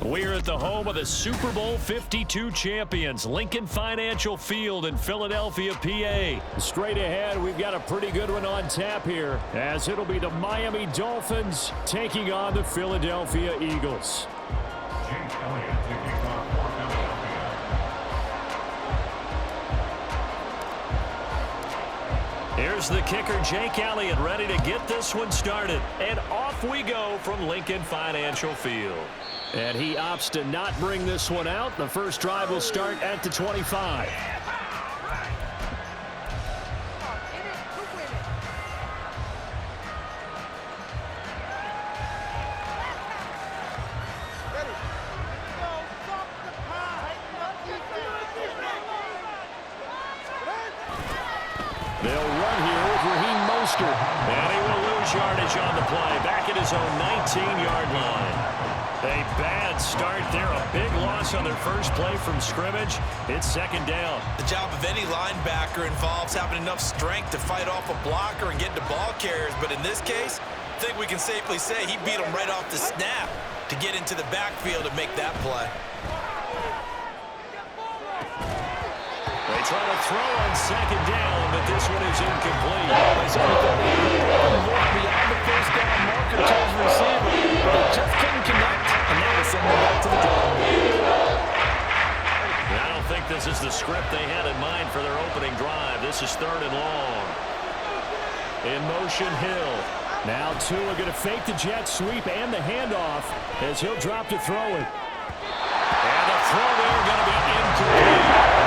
We're at the home of the Super Bowl 52 champions, Lincoln Financial Field in Philadelphia, PA. Straight ahead, we've got a pretty good one on tap here, as it'll be the Miami Dolphins taking on the Philadelphia Eagles. Here's the kicker, Jake Elliott, ready to get this one started. And off we go from Lincoln Financial Field. And he opts to not bring this one out. The first drive will start at the 25. They'll run here with Raheem Mostert. And he will lose yardage on the play. Back at his own 19-yard line. A bad start there. A big loss on their first play from scrimmage. It's second down. The job of any linebacker involves having enough strength to fight off a blocker and get to ball carriers. But in this case, I think we can safely say he beat him right off the snap to get into the backfield and make that play. They try to throw on second down, but this one is incomplete. Beyond the first down marker to his receiver, but they just couldn't connect, and now they send them back to the dome. I don't think this is the script they had in mind for their opening drive. This is third and long. In motion, Hill. Now Tua going to fake the jet sweep and the handoff as he'll drop to throw it. And the throw there going to be incomplete.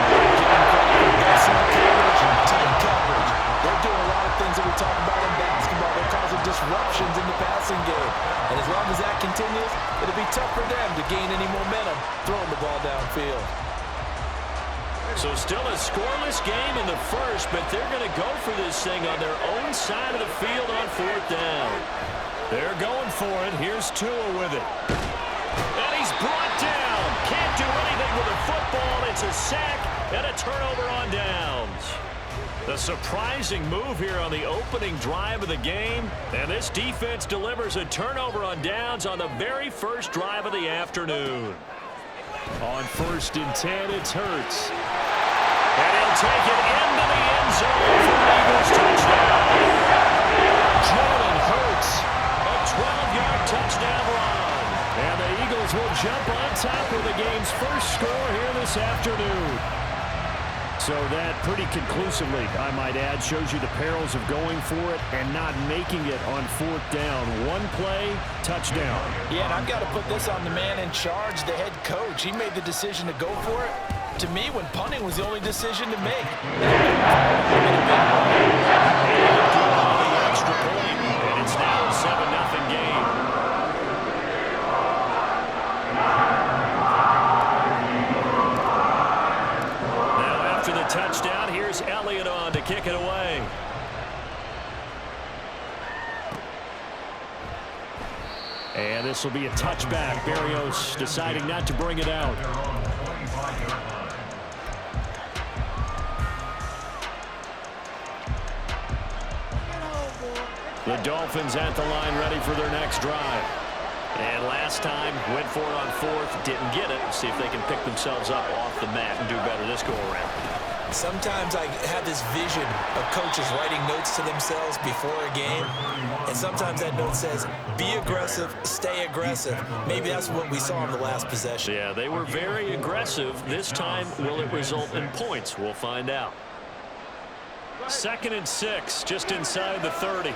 Tight coverage. They're doing a lot of things that we talk about in basketball. They're causing disruptions in the passing game. And as long as that continues, it'll be tough for them to gain any momentum throwing the ball downfield. So still a scoreless game in the first, but they're going to go for this thing on their own side of the field on fourth down. They're going for it. Here's Tua with it. And he's brought down. Can't do anything with a football. It's a sack and a turnover on downs. The surprising move here on the opening drive of the game. And this defense delivers a turnover on downs on the very first drive of the afternoon. On 1st and 10, it's Hurts. And he'll take it into the end zone for an Eagles touchdown. Jalen Hurts, a 12-yard touchdown run. And the Eagles will jump on top of the game's first score here this afternoon. So that pretty conclusively, I might add, shows you the perils of going for it and not making it on fourth down. One play, touchdown. Yeah, and I've got to put this on the man in charge, the head coach. He made the decision to go for it. To me, when punting was the only decision to make. Extra point, and it's now a 7-0 game. Touchdown. Here's Elliott on to kick it away. And this will be a touchback. Berrios deciding not to bring it out. The Dolphins at the line ready for their next drive. And last time, went for it on fourth, didn't get it. See if they can pick themselves up off the mat and do better this go-around. Sometimes I have this vision of coaches writing notes to themselves before a game, and sometimes that note says, be aggressive, stay aggressive. Maybe that's what we saw in the last possession. Yeah, they were very aggressive. This time, will it result in points? We'll find out. 2nd and 6, just inside the 30.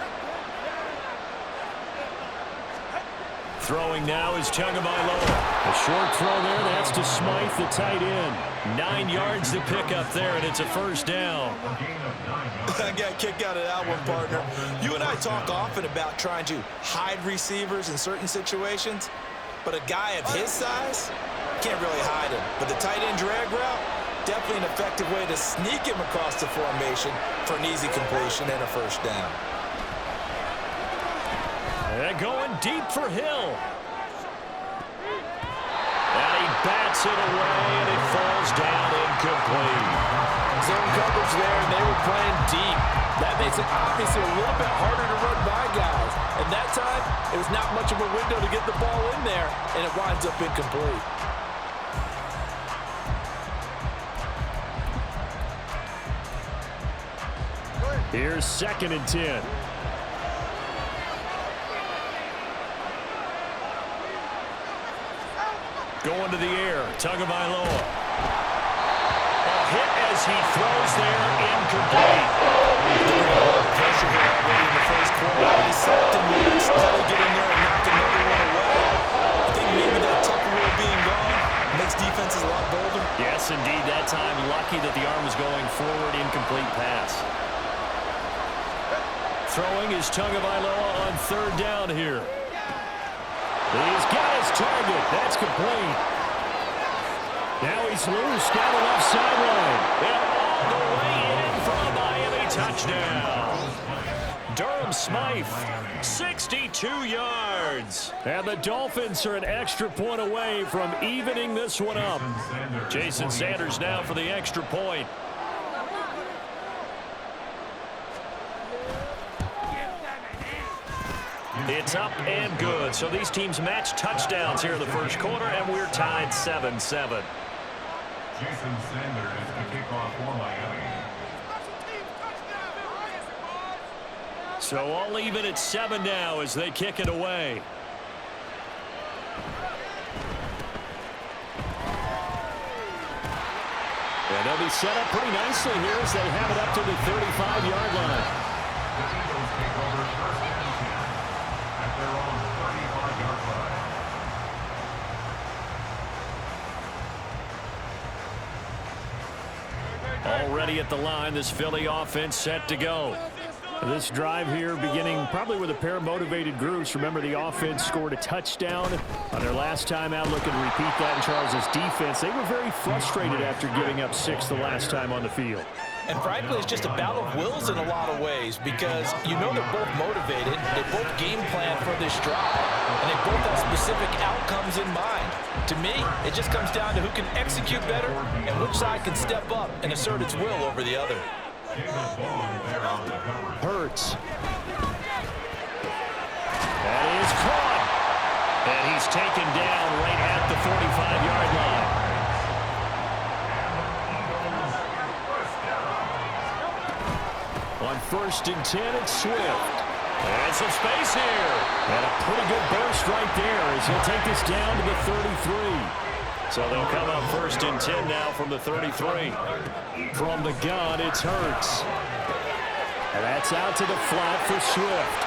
Throwing now is Tagovailoa. A short throw there, that's to Smythe, the tight end. 9 yards to pick up there, and it's a first down. I got kicked out of that one, partner. You and I talk often about trying to hide receivers in certain situations, but a guy of his size can't really hide him. But the tight end drag route, definitely an effective way to sneak him across the formation for an easy completion and a first down. And going deep for Hill. And he bats it away, and it falls down incomplete. Zone coverage there, and they were playing deep. That makes it obviously a little bit harder to run by guys. And that time, it was not much of a window to get the ball in there, and it winds up incomplete. Here's 2nd and 10. Going to the air, Tagovailoa. A hit as he throws there, incomplete. Pressure here already in the first quarter. Already sacked him once. Now they get in there and knock another one away. I think maybe that Tucker rule being gone makes defenses a lot bolder. Yes, indeed. That time, lucky that the arm was going forward, incomplete pass. Throwing is Tagovailoa on 3rd down here. He's got his target. That's complete. Now he's loose down the left sideline. And all the way in for a Miami touchdown. Durham Smythe, 62 yards. And the Dolphins are an extra point away from evening this one up. Jason Sanders now for the extra point. It's up and good. So these teams match touchdowns here in the first quarter, and we're tied 7-7. Jason Sanders to kick off for Miami. So all even at 7 now as they kick it away. And they'll be set up pretty nicely here as they have it up to the 35-yard line. The Eagles take over 1st and 10 at their own 35-yard line. Already at the line, this Philly offense set to go. This drive here beginning probably with a pair of motivated groups. Remember, the offense scored a touchdown on their last time out. Looking to repeat that in Charles's defense. They were very frustrated after giving up 6 the last time on the field. And frankly, it's just a battle of wills in a lot of ways because you know they're both motivated. They both game plan for this drive, and they both have specific outcomes in mind. To me, it just comes down to who can execute better and which side can step up and assert its will over the other. Hurts. That is caught. And he's taken down right at the 45-yard line. On 1st and 10, it's Swift. And some space here. And a pretty good burst right there as he'll take this down to the 33. So they'll come up 1st and 10 now from the 33. From the gun, it's Hurts. And that's out to the flat for Swift.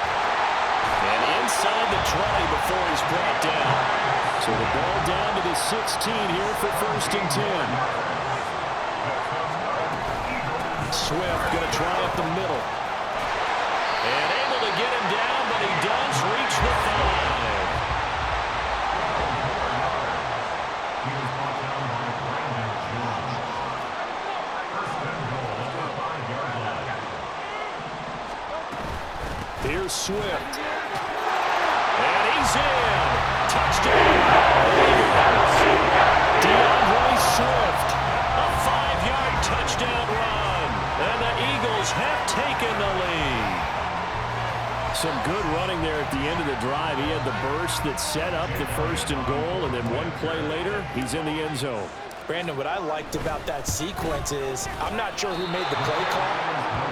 And inside the 20 before he's brought down. So the ball down to the 16 here for 1st and 10. Swift going to try up the middle. And able to get him down, but he does reach the 5. Here's Swift. And he's in. Touchdown. DeAndre Swift. A 5-yard touchdown run. And the Eagles have taken the lead. Some good running there at the end of the drive. He had the burst that set up the 1st and goal, and then one play later, he's in the end zone. Brandon, what I liked about that sequence is I'm not sure who made the play call,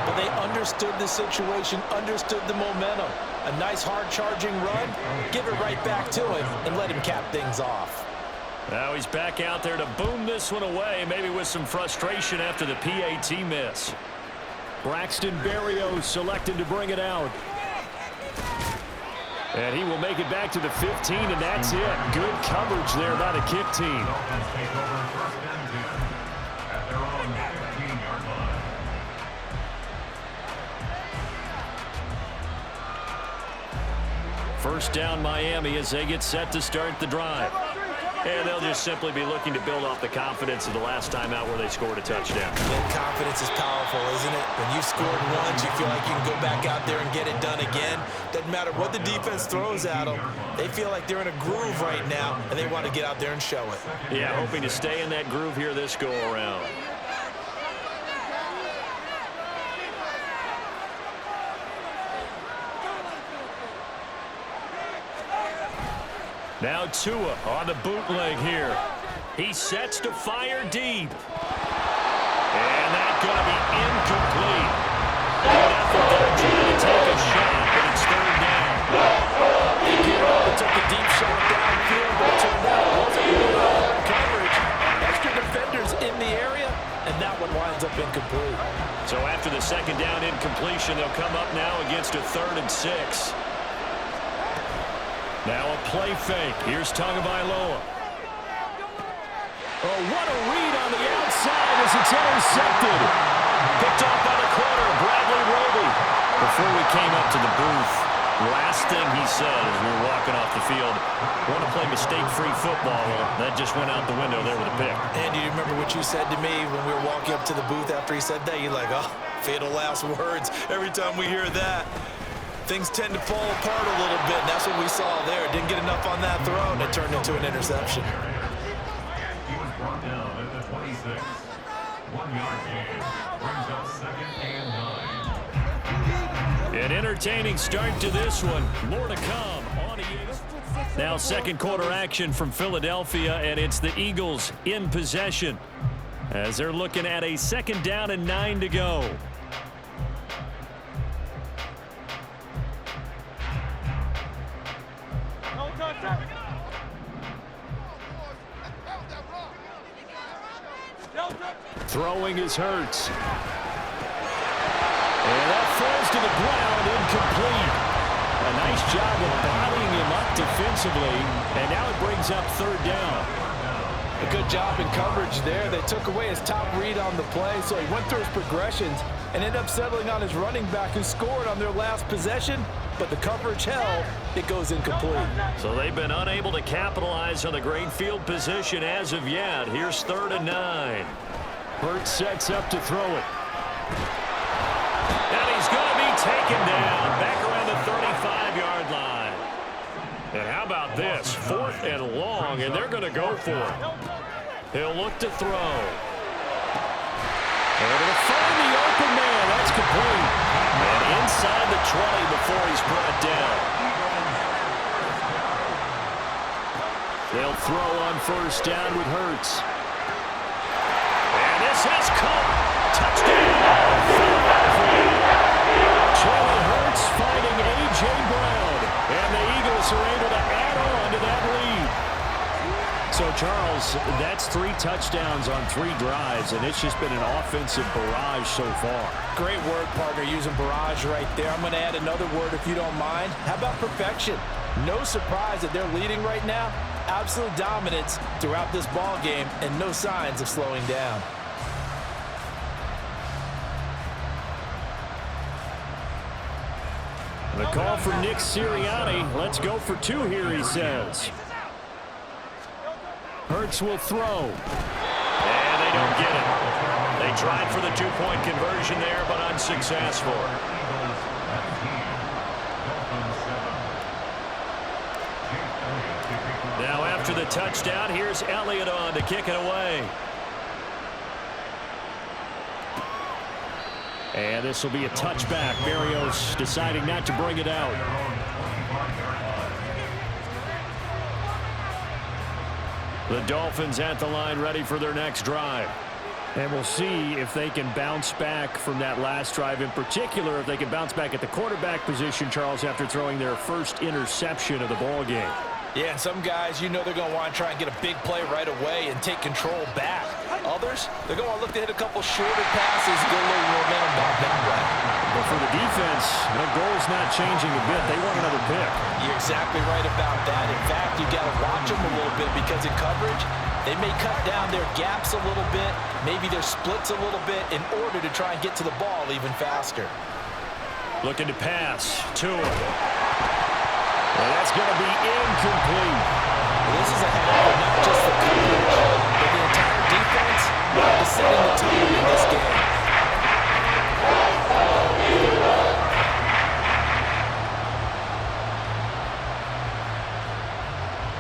but they understood the situation, understood the momentum. A nice hard-charging run, give it right back to him, and let him cap things off. Now he's back out there to boom this one away, maybe with some frustration after the PAT miss. Braxton Berrios selected to bring it out. And he will make it back to the 15, and that's it. Good coverage there by the kick team. First down Miami as they get set to start the drive. And they'll just simply be looking to build off the confidence of the last time out where they scored a touchdown. That confidence is powerful, isn't it? When you scored once, you feel like you can go back out there and get it done again. Doesn't matter what the defense throws at them. They feel like they're in a groove right now, and they want to get out there and show it. Yeah, hoping to stay in that groove here this go-around. Now Tua on the bootleg here. He sets to fire deep. And that's going to be incomplete. Good effort there trying to take a shot, but it's third down. He geared up and took a deep shot downfield, but it turned out it wasn't really all coverage. Extra defenders in the area, and that one winds up incomplete. So after the second down incompletion, they'll come up now against a 3rd and 6. Now a play fake. Here's Tagovailoa. Oh, what a read on the outside as it's intercepted. Picked off by the corner, Bradley Roby. Before we came up to the booth, last thing he said as we were walking off the field, want to play mistake-free football. Well, that just went out the window there with a pick. And do you remember what you said to me when we were walking up to the booth after he said that? You're like, oh, fatal last words. Every time we hear that, things tend to fall apart a little bit, and that's what we saw there. Didn't get enough on that throw, and it turned into an interception. He was brought down at the 26. 1-yard gain. Brings up 2nd and 9. An entertaining start to this one. More to come on the Eagles. Now second quarter action from Philadelphia, and it's the Eagles in possession as they're looking at a 2nd down and 9 to go. Throwing is Hurts. And that falls to the ground, incomplete. A nice job of bodying him up defensively, and now it brings up 3rd down. A good job in coverage there. They took away his top read on the play, so he went through his progressions and ended up settling on his running back who scored on their last possession, but the coverage held. It goes incomplete. So they've been unable to capitalize on the great field position as of yet. Here's 3rd and 9. Hurts sets up to throw it. And he's going to be taken down back around the 35-yard line. And how about this? 4th and long, and they're going to go for it. He'll look to throw. And to find the open man. That's complete. And inside the 20 before he's brought down. They'll throw on 1st down with Hurts. And this is caught. Touchdown. Jalen Hurts finding A.J. Brown. And the Eagles are able to add on to that lead. So, Charles, that's 3 touchdowns on 3 drives, and it's just been an offensive barrage so far. Great word, partner, using barrage right there. I'm going to add another word if you don't mind. How about perfection? No surprise that they're leading right now. Absolute dominance throughout this ball game and no signs of slowing down. The call from Nick Sirianni. Let's go for 2 here, he says. Hurts will throw. And they don't get it. They tried for the 2-point conversion there, but unsuccessful. Now after the touchdown, here's Elliott on to kick it away. And this will be a touchback. Berrios deciding not to bring it out. The Dolphins at the line ready for their next drive. And we'll see if they can bounce back from that last drive. In particular, if they can bounce back at the quarterback position, Charles, after throwing their first interception of the ball game. Yeah, some guys, you know they're going to want to try and get a big play right away and take control back. Others, they're going to look to hit a couple shorter passes and get a little momentum back that way. But for the defense, the goal's not changing a bit. They want another pick. You're exactly right about that. In fact, you've got to watch them a little bit because in coverage, they may cut down their gaps a little bit, maybe their splits a little bit in order to try and get to the ball even faster. Looking to pass. Tua. Well, that's going to be incomplete. Well, this is a half of not just the coverage, but the entire defense is setting the tone in this game.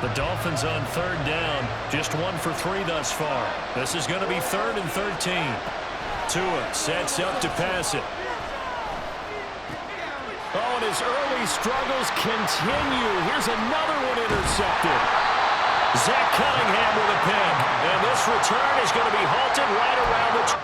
The Dolphins on 3rd down, just 1 for 3 thus far. This is going to be 3rd and 13. Tua sets up to pass it. Oh, and his early early struggles continue. Here's another one intercepted. Zach Cunningham with a pick. And this return is going to be halted right around the...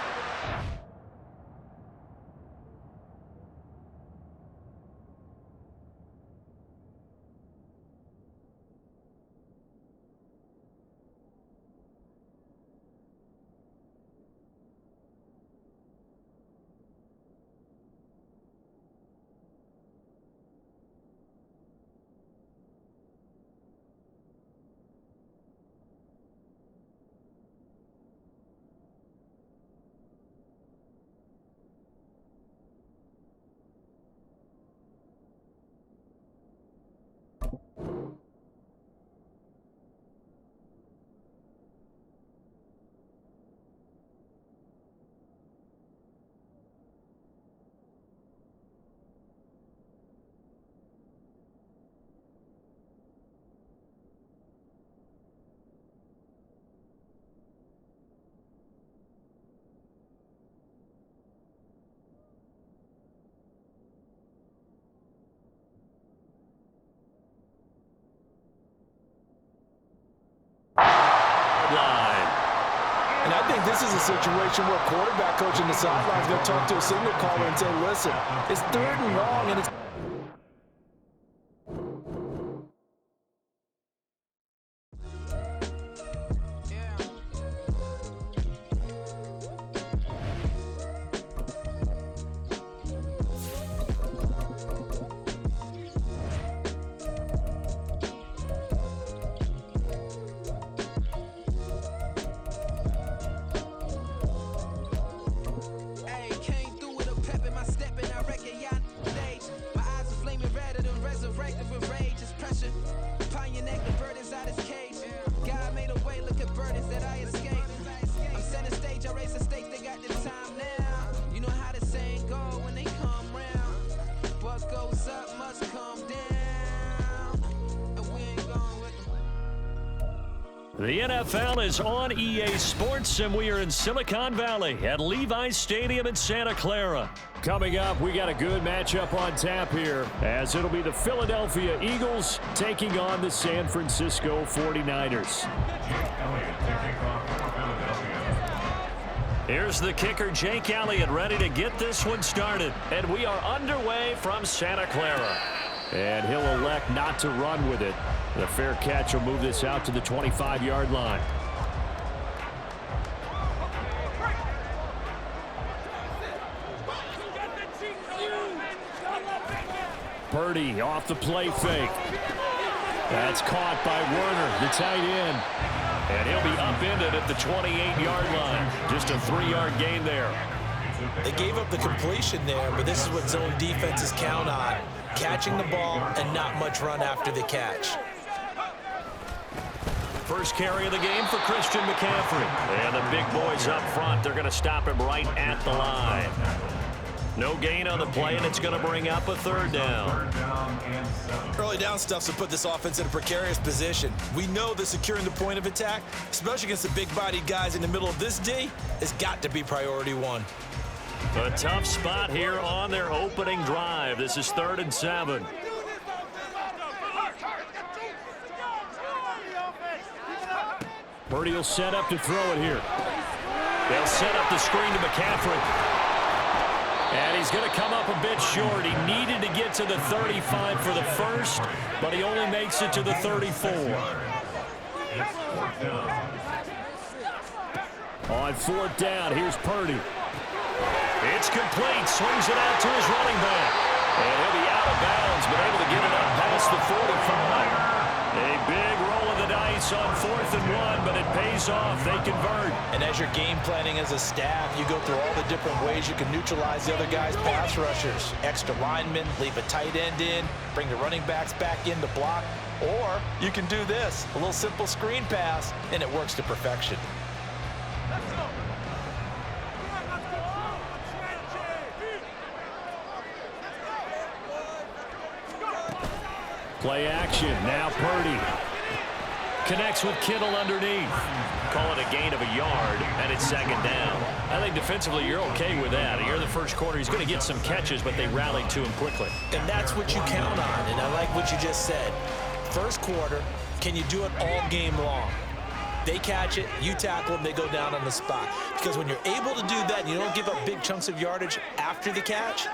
And I think this is a situation where quarterback coach in the sideline is going to talk to a signal caller and say, listen, it's 3rd and long, and it's... The NFL is on EA Sports, and we are in Silicon Valley at Levi's Stadium in Santa Clara. Coming up, we got a good matchup on tap here, as it'll be the Philadelphia Eagles taking on the San Francisco 49ers. Here's the kicker, Jake Elliott, ready to get this one started. And we are underway from Santa Clara. And he'll elect not to run with it. The fair catch will move this out to the 25-yard line. Purdy off the play fake. That's caught by Werner, the tight end. And he'll be upended at the 28-yard line. Just a 3-yard gain there. They gave up the completion there, but this is what zone defenses count on. Catching the ball and not much run after the catch. First carry of the game for Christian McCaffrey. And the big boys up front, they're going to stop him right at the line. No gain on the play, and it's going to bring up a 3rd down. Early down stuff to put this offense in a precarious position. We know that securing the point of attack, especially against the big-bodied guys in the middle of this D, has got to be priority 1. A tough spot here on their opening drive. This is 3rd and 7. Purdy will set up to throw it here. They'll set up the screen to McCaffrey. And he's going to come up a bit short. He needed to get to the 35 for the first, but he only makes it to the 34. On 4th down, here's Purdy. It's complete. Swings it out to his running back. And he'll be out of bounds, but able to get it up past the 45. A big roll of the dice on 4th and 1, but it pays off. They convert. And as you're game planning as a staff, you go through all the different ways you can neutralize the other guy's pass rushers. Extra linemen, leave a tight end in, bring the running backs back in to block. Or you can do this, a little simple screen pass, and it works to perfection. Play action. Now Purdy. Connects with Kittle underneath. Call it a gain of a yard, and it's second down. I think defensively you're okay with that. Here in the first quarter, he's going to get some catches, but they rallied to him quickly. And that's what you count on, and I like what you just said. First quarter, can you do it all game long? They catch it, you tackle them, they go down on the spot. Because when you're able to do that and you don't give up big chunks of yardage after the catch,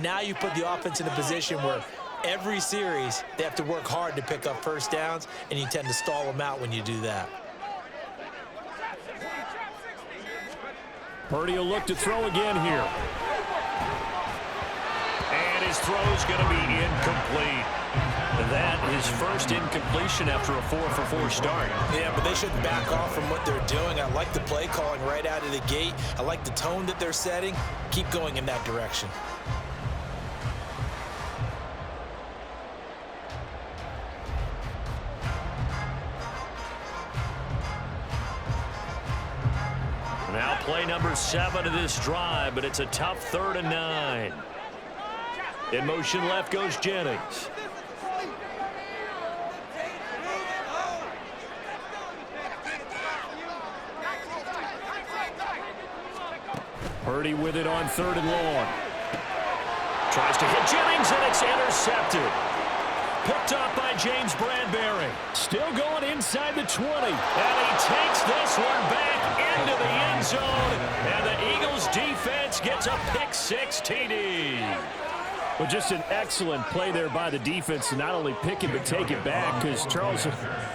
now you put the offense in a position where every series they have to work hard to pick up first downs, and you tend to stall them out when you do that. Purdy will look to throw again here. And his throw's going to be incomplete. That is first incompletion after a 4-for-4 start. Yeah, but they shouldn't back off from what they're doing. I like the play calling right out of the gate. I like the tone that they're setting. Keep going in that direction. Now play number 7 of this drive, but it's a tough 3rd and 9. In motion left goes Jennings. Purdy with it on 3rd and long. Tries to hit Jennings, and it's intercepted. Picked up by James Bradbury. Still going inside the 20. And he takes this one back into the end zone. And the Eagles defense gets a pick-6 TD. Well, just an excellent play there by the defense to not only pick it but take it back, because Charles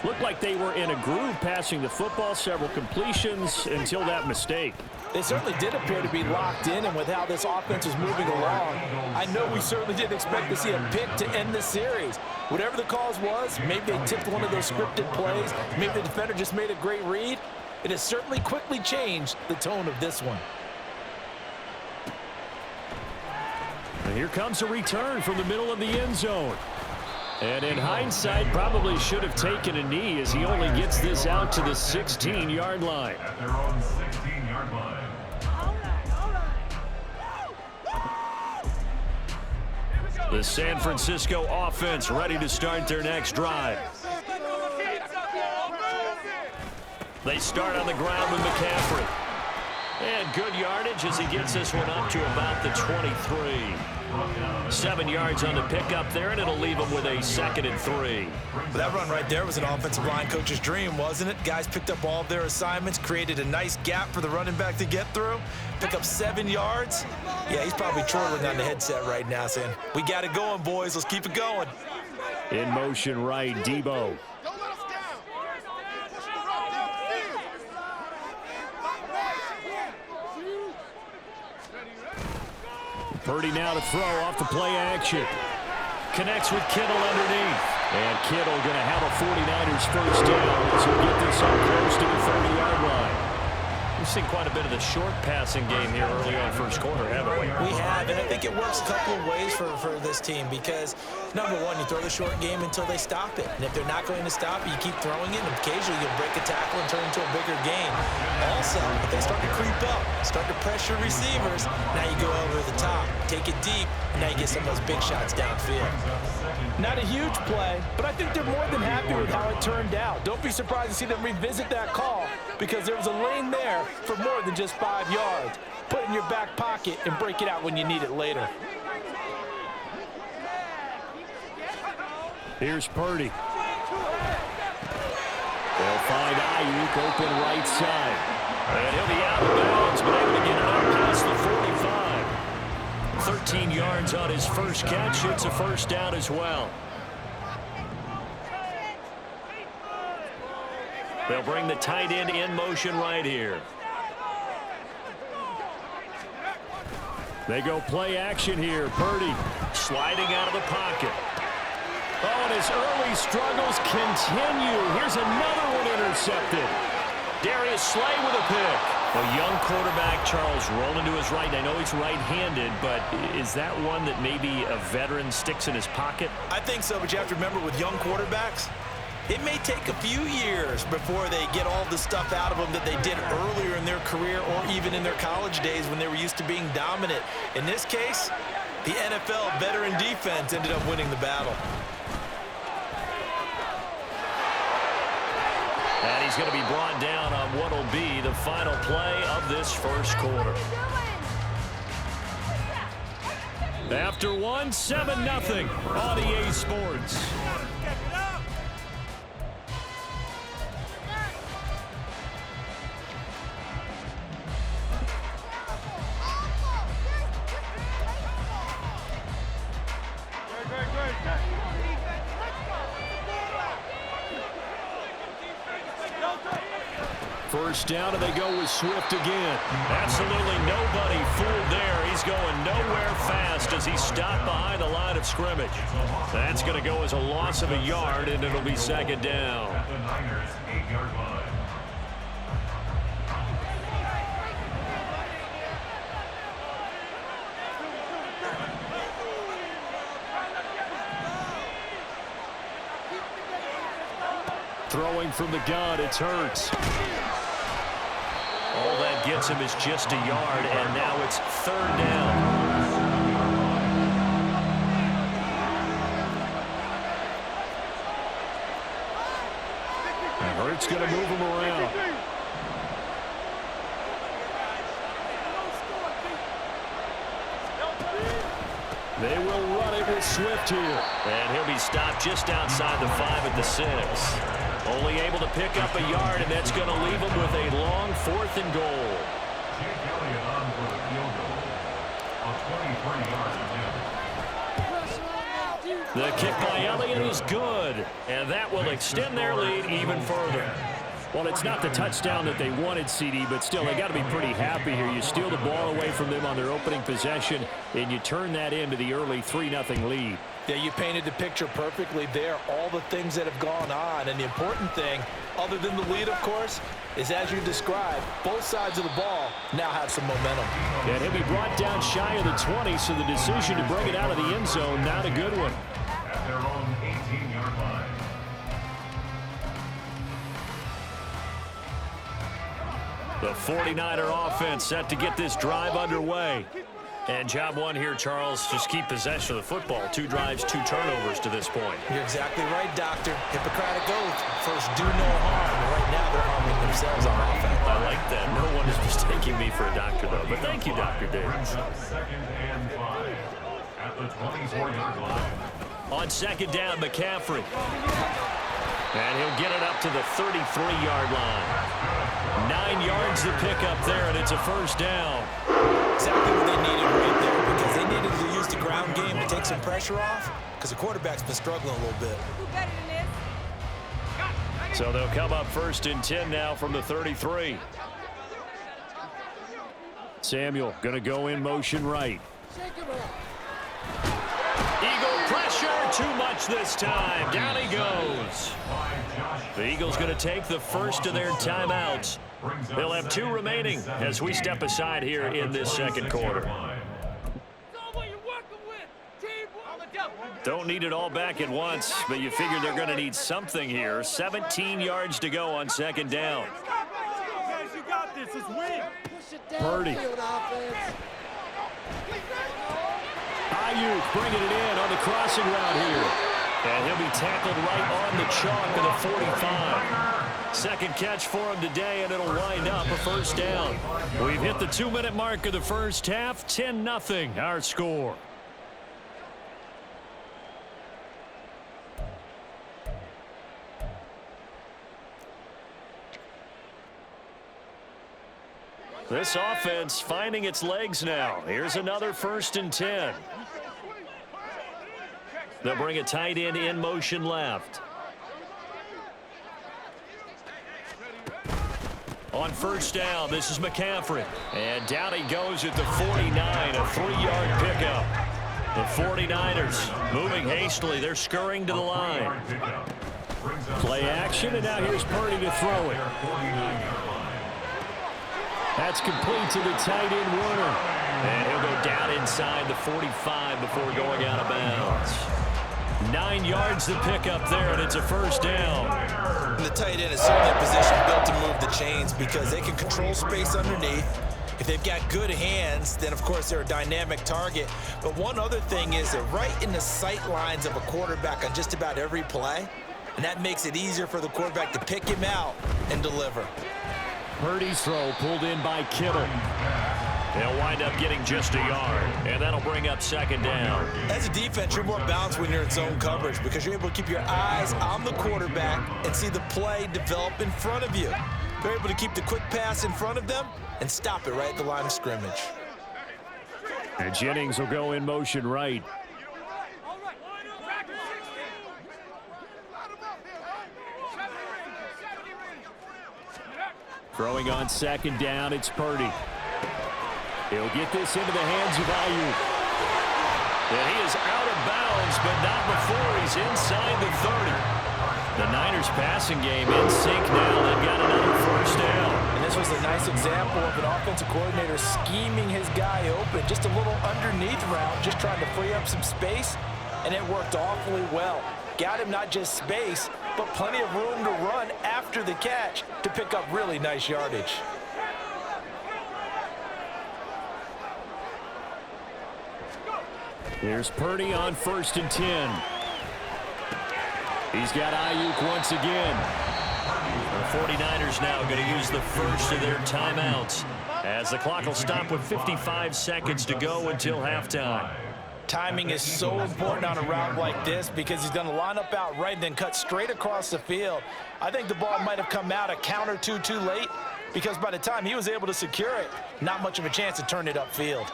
looked like they were in a groove passing the football, several completions until that mistake. They certainly did appear to be locked in, and with how this offense was moving along, I know we certainly didn't expect to see a pick to end the series. Whatever the cause was, maybe they tipped one of those scripted plays, maybe the defender just made a great read. It has certainly quickly changed the tone of this one. And here comes a return from the middle of the end zone. And in hindsight, probably should have taken a knee as he only gets this out to the 16-yard line. At their own 16-yard line. The San Francisco offense ready to start their next drive. They start on the ground with McCaffrey. And good yardage as he gets this one up to about the 23. 7 yards on the pickup there, and it'll leave him with a 2nd and 3. That run right there was an offensive line coach's dream, wasn't it? Guys picked up all of their assignments, created a nice gap for the running back to get through, pick up 7 yards. Yeah, he's probably chortling on the headset right now saying, we got it going, boys. Let's keep it going. In motion right, Debo. Purdy now to throw off the play action. Connects with Kittle underneath. And Kittle going to have a 49ers first down as he'll get this up close to the 30-yard line. We've seen quite a bit of the short passing game here early on first quarter, haven't we? We have, and I think it works a couple of ways for this team because, number one, you throw the short game until they stop it. And if they're not going to stop it, you keep throwing it, and occasionally you'll break a tackle and turn into a bigger game. Also, if they start to creep up, start to pressure receivers, now you go over the top, take it deep, and now you get some of those big shots downfield. Not a huge play, but I think they're more than happy with how it turned out. Don't be surprised to see them revisit that call because there was a lane there for more than just 5 yards. Put it in your back pocket and break it out when you need it later. Here's Purdy. They'll find Ayuk open right side. And he'll be out of bounds, but able to get it up past the 45. 13 yards on his first catch. It's a first down as well. They'll bring the tight end in motion right here. They go play action here. Purdy sliding out of the pocket. Oh, and his early struggles continue. Here's another one intercepted. Darius Slay with a pick. A young quarterback, Charles, rolling to his right. I know he's right-handed, but is that one that maybe a veteran sticks in his pocket? I think so, but you have to remember with young quarterbacks, it may take a few years before they get all the stuff out of them that they did earlier in their career or even in their college days when they were used to being dominant. In this case, the NFL veteran defense ended up winning the battle. And he's going to be brought down on what will be the final play of this first quarter. After one, 7-0 on EA Sports. First down, and they go with Swift again. Absolutely nobody fooled there. He's going nowhere fast as he stopped behind the line of scrimmage. That's going to go as a loss of a yard, and it'll be second down. At the Niners' 8-yard line. Throwing from the gun, it's Hurts. All that gets him is just a yard, and now it's third down. And Hurts going to move him around. They will run it with Swift here. And he'll be stopped just outside the 5 at the 6. Only able to pick up a yard, and that's going to leave him with a long 4th and goal. Jake Elliott on for the field goal of 23 yards. The kick by Elliott is good, and that will extend their lead even further. Well, it's not the touchdown that they wanted, CD, but still, they got to be pretty happy here. You steal the ball away from them on their opening possession, and you turn that into the early 3-0 lead. Yeah, you painted the picture perfectly there, all the things that have gone on. And the important thing, other than the lead, of course, is as you described, both sides of the ball now have some momentum. And he'll be brought down shy of the 20, so the decision to bring it out of the end zone, not a good one. At their own 18-yard line. The 49er offense set to get this drive underway. And job one here, Charles, just keep possession of the football. 2 drives, 2 turnovers to this point. You're exactly right, Doctor. Hippocratic oath. First, do no harm. And right now, they're harming themselves on offense. I like that. No one is mistaking me for a doctor, though. But thank you, Dr. Davis. Brings up 2nd and 5 at the 24-yard line. On second down, McCaffrey. And he'll get it up to the 33-yard line. 9 yards to pick up there, and it's a first down. Exactly what they needed right there, because they needed to use the ground game to take some pressure off, because the quarterback's been struggling a little bit. So they'll come up 1st and 10 now from the 33. Samuel going to go in motion right. Eagle pressure, too much this time. Down he goes. The Eagles going to take the first of their timeouts. They'll have 2 remaining as we step aside here in this second quarter. Don't need it all back at once, but you figure they're going to need something here. 17 yards to go on second down. Purdy. Ayuk bringing it in on the crossing route here. And he'll be tackled right on the chalk of the 45. Second catch for him today, and it'll wind up a first down. We've hit the 2-minute mark of the first half. 10-0 our score. This offense finding its legs now. Here's another 1st and 10. They'll bring a tight end in motion left. On first down, this is McCaffrey. And down he goes at the 49, a 3-yard pickup. The 49ers moving hastily. They're scurrying to the line. Play action, and now here's Purdy to throw it. That's complete to the tight end Warner. And he'll go down inside the 45 before going out of bounds. 9 yards to pick up there, and it's a first down. And the tight end is certainly a position built to move the chains because they can control space underneath. If they've got good hands, then, of course, they're a dynamic target. But one other thing is they're right in the sight lines of a quarterback on just about every play. and that makes it easier for the quarterback to pick him out and deliver. Purdy's throw pulled in by Kittle. They'll wind up getting just a yard, and that'll bring up second down. As a defense, you're more balanced when you're in zone coverage because you're able to keep your eyes on the quarterback and see the play develop in front of you. You're able to keep the quick pass in front of them and stop it right at the line of scrimmage. And Jennings will go in motion right. Throwing on second down, it's Purdy. He'll get this into the hands of Ayuk. And he is out of bounds, but not before he's inside the 30. The Niners passing game in sync now. They've got another first down. And this was a nice example of an offensive coordinator scheming his guy open. Just a little underneath route, just trying to free up some space, and it worked awfully well. Got him not just space, but plenty of room to run after the catch to pick up really nice yardage. Here's Purdy on 1st and 10. He's got Ayuk once again. The 49ers now going to use the first of their timeouts as the clock will stop with 55 seconds to go until halftime. Timing is so important on a route like this because he's going to line up out right and then cut straight across the field. I think the ball might have come out a count or two too late because by the time he was able to secure it, not much of a chance to turn it upfield.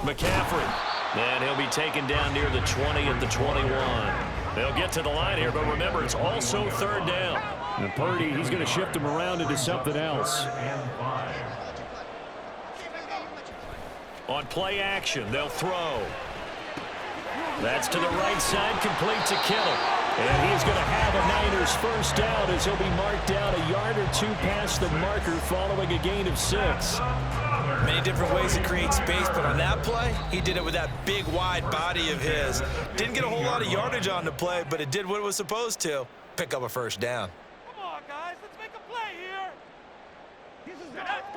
McCaffrey, and he'll be taken down near the 20 at the 21. They'll get to the line here, but remember, it's also third down. And Purdy, he's going to shift him around into something else. On play action, they'll throw. That's to the right side, complete to Kittle. And he's going to have a Niners first down as he'll be marked down a yard or two past the marker following a gain of 6. Many different ways to create space, but on that play, he did it with that big, wide body of his. Didn't get a whole lot of yardage on the play, but it did what it was supposed to. Pick up a first down. Come on, guys. Let's make a play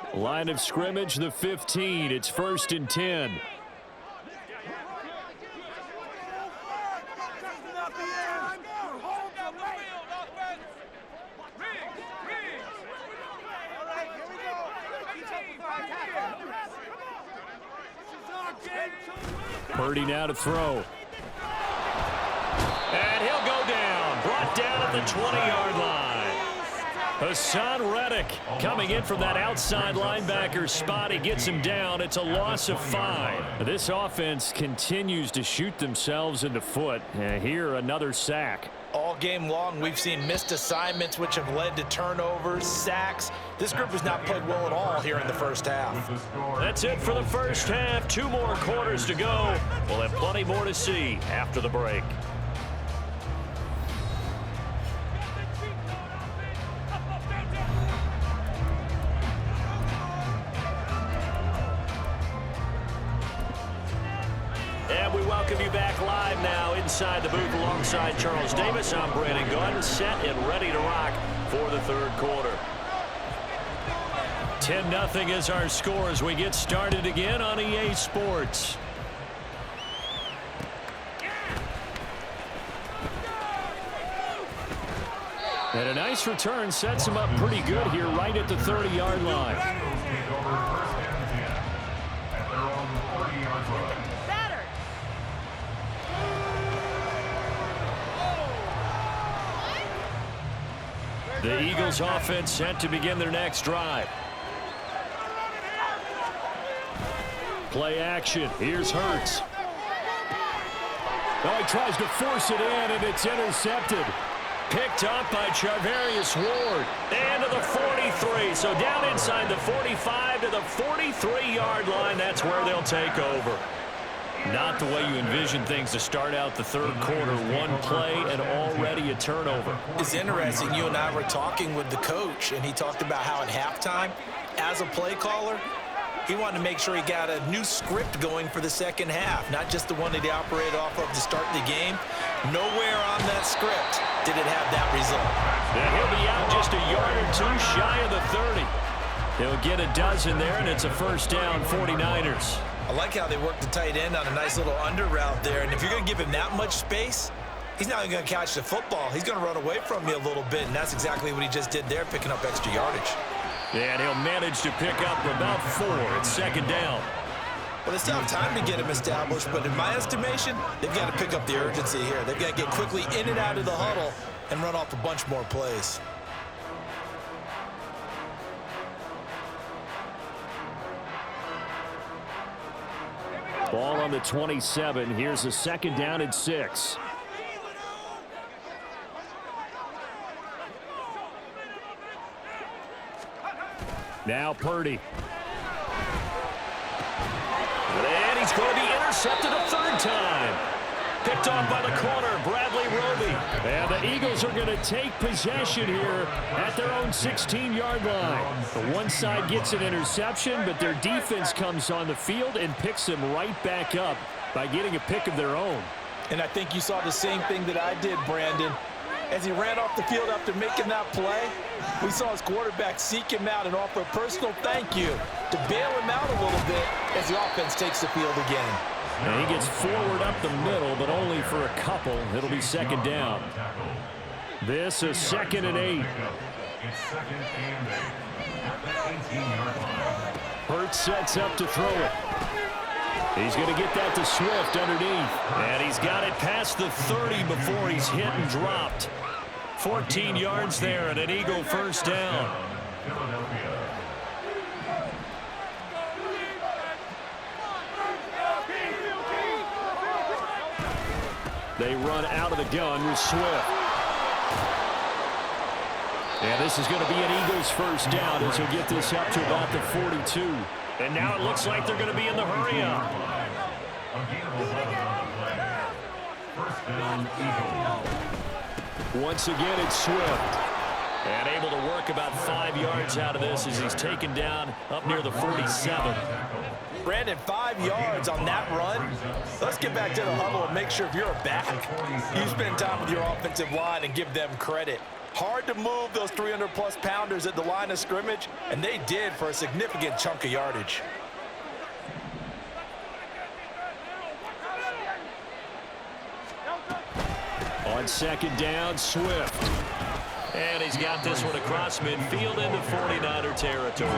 here. Line of scrimmage, the 15. It's 1st and 10. Purdy now to throw. And he'll go down. Brought down at the 20-yard line. Hassan Reddick coming in from that outside linebacker spot. He gets him down. It's a loss of 5. This offense continues to shoot themselves in the foot. And here, another sack. All game long, we've seen missed assignments, which have led to turnovers, sacks. This group has not played well at all here in the first half. That's it for the first half. 2 more quarters to go. We'll have plenty more to see after the break. And we welcome you back live now inside the booth alongside Charles Davis. I'm Brandon Gunn, set and ready to rock for the third quarter. 10-0 is our score as we get started again on EA Sports. And a nice return sets him up pretty good here right at the 30-yard line. The Eagles offense set to begin their next drive. Play action. Here's Hurts. Oh, he tries to force it in, and it's intercepted. Picked up by Charvarius Ward. And to the 43. So down inside the 45 to the 43-yard line. That's where they'll take over. Not the way you envision things to start out the third quarter. One play and already a turnover. It's interesting. You and I were talking with the coach, and he talked about how at halftime, as a play caller, he wanted to make sure he got a new script going for the second half, not just the one that he operated off of to start the game. Nowhere on that script did it have that result. And he'll be out just a yard or two shy of the 30. He'll get a dozen there, and it's a first down, 49ers. I like how they worked the tight end on a nice little under route there. And if you're going to give him that much space, He's not even going to catch the football. He's going to run away from me a little bit, and that's exactly what he just did there, picking up extra yardage. Yeah, and he'll manage to pick up about 4. It's second down. Well, they still have time to get him established, but in my estimation, they've got to pick up the urgency here. They've got to get quickly in and out of the huddle and run off a bunch more plays. Ball on the 27. Here's a second down and 6. Now Purdy. And he's going to be intercepted a third time. Picked off by the corner, Bradley Roby. And the Eagles are going to take possession here at their own 16-yard line. The one side gets an interception, but their defense comes on the field and picks them right back up by getting a pick of their own. And I think you saw the same thing that I did, Brandon. As he ran off the field after making that play, we saw his quarterback seek him out and offer a personal thank you to bail him out a little bit as the offense takes the field again. And he gets forward up the middle, but only for a couple. It'll be second down. This is second and 8. It's second and 8 at the 18-yard line. Hurts sets up to throw it. He's going to get that to Swift underneath. And he's got it past the 30 before he's hit and dropped. 14 yards there and an Eagle first down. Philadelphia. They run out of the gun with Swift. And this is going to be an Eagles first down as he'll get this up to about the 42. And now it looks like they're going to be in the hurry up. First down, Eagles. Once again, it's Swift. And able to work about 5 yards out of this as he's taken down up near the 47. Brandon, 5 yards on that run. Let's get back to the huddle and make sure if you're a back, you spend time with your offensive line and give them credit. Hard to move those 300-plus pounders at the line of scrimmage, and they did for a significant chunk of yardage. On second down, Swift. And he's got this one across midfield into 49er territory.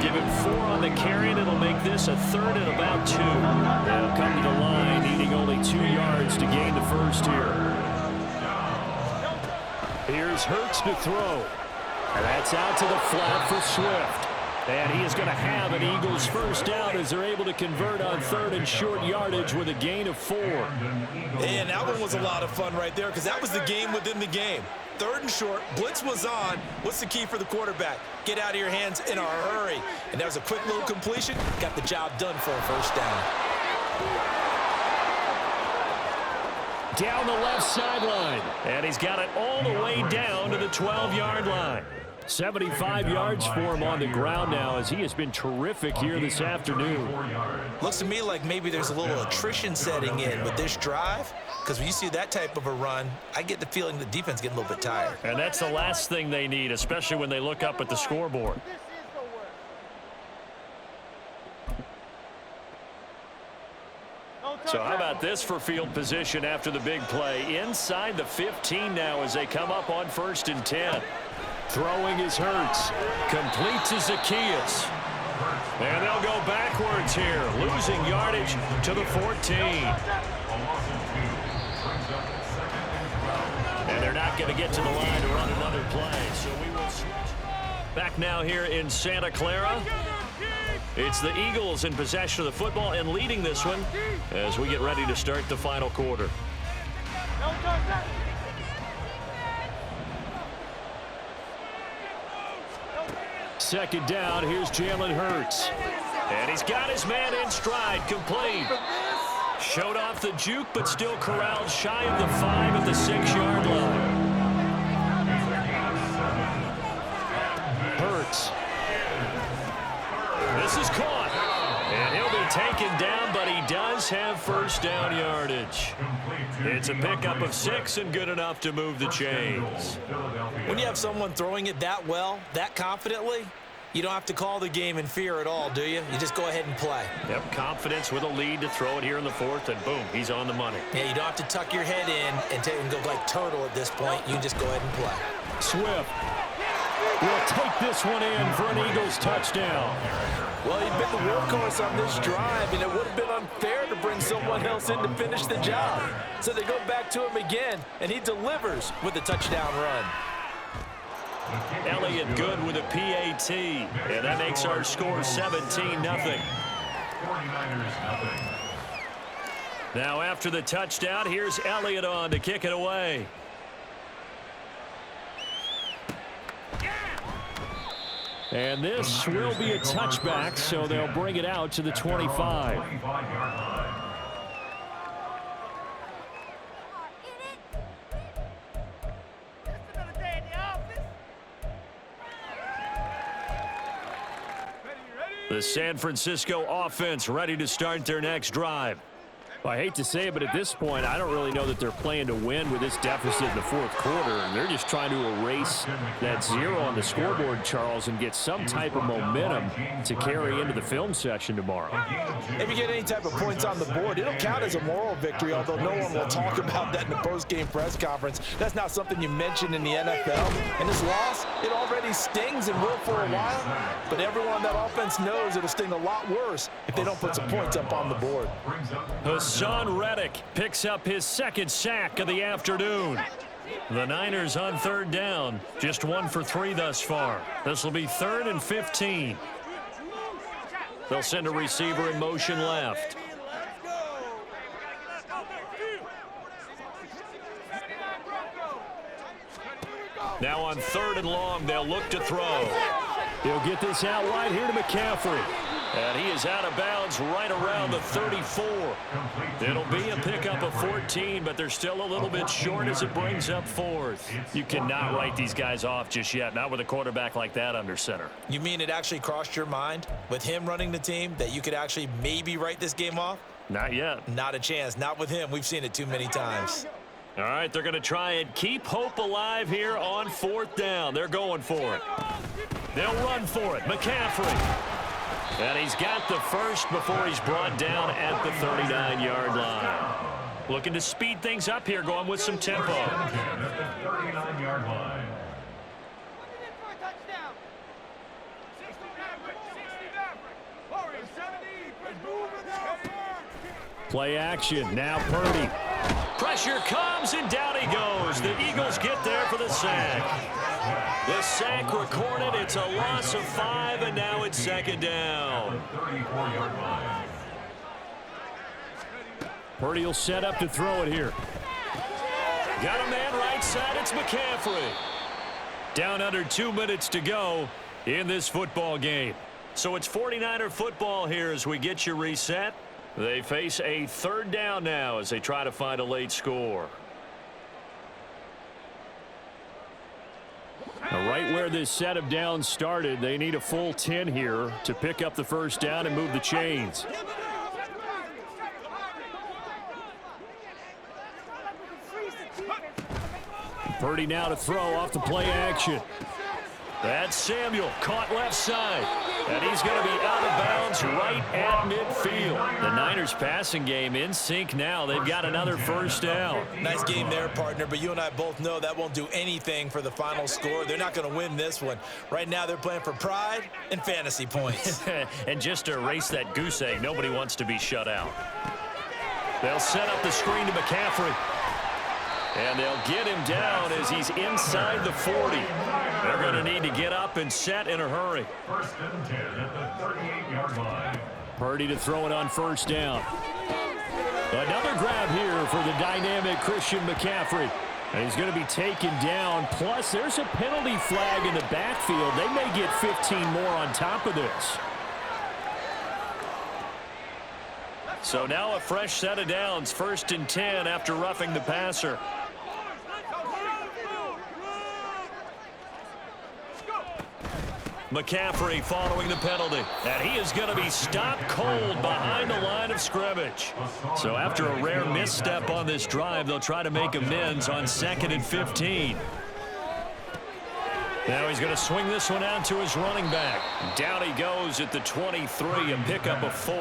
Give him 4 on the carry, and it'll make this a third and about 2. They'll come to the line, needing only 2 yards to gain the first here. Here's Hurts to throw. And that's out to the flat for Swift. And he is going to have an Eagles first down as they're able to convert on third and short yardage with a gain of 4. And that one was a lot of fun right there because that was the game within the game. Third and short, blitz was on. What's the key for the quarterback? Get out of your hands in a hurry. And that was a quick little completion. Got the job done for a first down. Down the left sideline. And he's got it all the way down to the 12-yard line. 75 yards for him on the ground now as he has been terrific here this afternoon. Looks to me like maybe there's a little attrition setting in with this drive because when you see that type of a run, I get the feeling the defense getting a little bit tired. And that's the last thing they need, especially when they look up at the scoreboard. So how about this for field position after the big play? Inside the 15 now as they come up on 1st and 10. Throwing is Hurts. Complete to Zacchaeus. And they'll go backwards here, losing yardage to the 14. And they're not going to get to the line to run another play, so we will switch. Back now here in Santa Clara. It's the Eagles in possession of the football and leading this one as we get ready to start the final quarter. Second down, here's Jalen Hurts. And he's got his man in stride, complete. Showed off the juke, but still corralled shy of the 5 at the 6-yard line. Hurts. This is caught. And he'll be taken down, but he does have first down yardage. It's a pickup of 6 and good enough to move the chains. When you have someone throwing it that well, that confidently, You don't have to call the game in fear at all, do you? You just go ahead and play. Yep, confidence with a lead to throw it here in the fourth, and boom, he's on the money. Yeah, you don't have to tuck your head in and go like turtle at this point. You just go ahead and play. Swift will take this one in for an Eagles touchdown. Well, he'd been the workhorse on this drive, and it would have been unfair to bring someone else in to finish the job. So they go back to him again, and he delivers with a touchdown run. Elliott good with a PAT, and that makes our score 17-0. 49ers, Now after the touchdown, here's Elliott on to kick it away. And this will be a touchback, so they'll bring it out to the 25. 25-yard line. Another day in the office. The San Francisco offense ready to start their next drive. Well, I hate to say it, but at this point, I don't really know that they're playing to win with this deficit in the fourth quarter. And they're just trying to erase that zero on the scoreboard, Charles, and get some type of momentum to carry into the film session tomorrow. If you get any type of points on the board, it'll count as a moral victory, although no one will talk about that in the post-game press conference. That's not something you mention in the NFL. And this loss, it already stings and will for a while. But everyone on that offense knows it'll sting a lot worse if they don't put some points up on the board. Hassan Reddick picks up his second sack of the afternoon. The Niners on third down, just 1 for 3 thus far. This will be 3rd and 15. They'll send a receiver in motion left. Now on 3rd and long, they'll look to throw. He'll get this out wide here to McCaffrey. And he is out of bounds right around the 34. It'll be a pickup of 14, but they're still a little bit short as it brings up 4th. You cannot write these guys off just yet, not with a quarterback like that under center. You mean it actually crossed your mind with him running the team that you could actually maybe write this game off? Not yet. Not a chance. Not with him. We've seen it too many times. All right, they're going to try and keep hope alive here on 4th down. They're going for it. They'll run for it. McCaffrey. And he's got the first before he's brought down at the 39-yard line. Looking to speed things up here, going with some tempo. 39-yard line. Play action. Now Purdy. Pressure comes, and down he goes. The Eagles get there for the sack. The sack recorded. It's a loss of 5, and now it's 2nd down. 34-yard line. Purdy will set up to throw it here. Got a man right side. It's McCaffrey. Down under 2 minutes to go in this football game. So it's 49er football here as we get you reset. They face a 3rd down now as they try to find a late score. Now, right where this set of downs started, they need a full 10 here to pick up the first down and move the chains. Purdy now to throw off the play action. That's Samuel, caught left side. And he's going to be out of bounds right at midfield. The Niners passing game in sync now. They've got another first down. Nice game there, partner, but you and I both know that won't do anything for the final score. They're not going to win this one. Right now they're playing for pride and fantasy points. And just to erase that goose egg, nobody wants to be shut out. They'll set up the screen to McCaffrey. And they'll get him down as he's inside the 40. They're going to need to get up and set in a hurry. 1st and 10 at the 38-yard line. Purdy to throw it on first down. Another grab here for the dynamic Christian McCaffrey. And he's going to be taken down. Plus, there's a penalty flag in the backfield. They may get 15 more on top of this. So now a fresh set of downs. 1st and 10 after roughing the passer. McCaffrey following the penalty. And he is going to be stopped cold behind the line of scrimmage. So after a rare misstep on this drive, they'll try to make amends on 2nd and 15. Now he's going to swing this one out to his running back. Down he goes at the 23, a pickup of 4.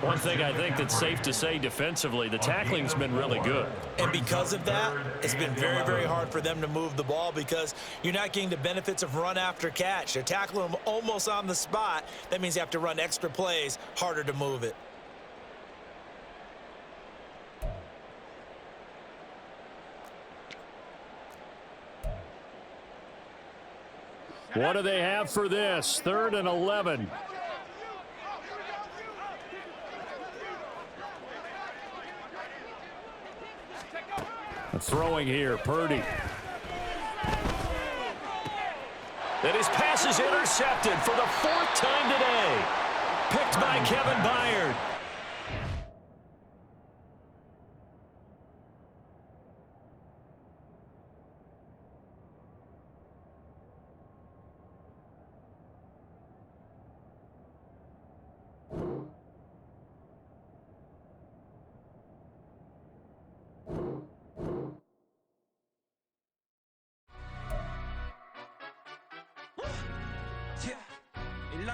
One thing I think that's safe to say defensively, the tackling's been really good. And because of that, it's been very, very hard for them to move the ball because you're not getting the benefits of run after catch. They're tackling them almost on the spot. That means you have to run extra plays, harder to move it. What do they have for this? 3rd and 11. Throwing here, Purdy. And his pass is intercepted for the 4th time today. Picked by Kevin Byard.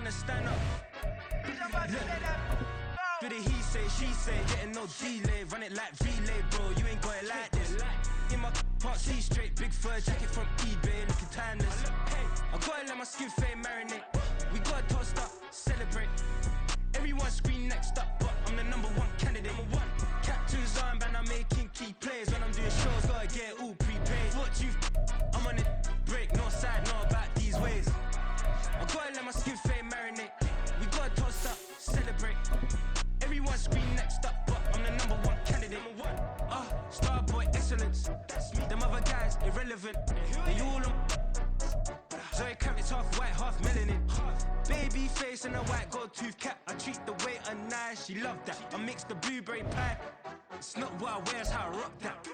Stand up. Do the he say, she say, getting no delay, run it like relay, bro. You ain't got it like this. In my part, see straight, big fur jacket from eBay, looking timeless. I gotta let my skin fade marinate. We gotta toast up, celebrate. Everyone scream next up, but I'm the #1 candidate. Captain's armband, I'm making key plays. When I'm doing shows, gotta get it all prepaid. What you? I'm on it, break, no side, no about these ways. I gotta let my skin fade marinate. We gotta toast up, celebrate. Everyone scream next up, but I'm the #1 candidate. Starboy excellence. That's me. Them other guys irrelevant. They all on. Zoe Camp, it's half white, half melanin. Baby face and a white gold tooth cap. I treat the waiter nice, she love that. I mix the blueberry pie. It's not what I wear, it's how I rock that.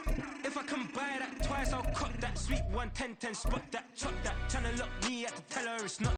If I can buy that twice, I'll cut that. Sweet 110, spot that, chop that. Tryna lock me at the teller, it's not.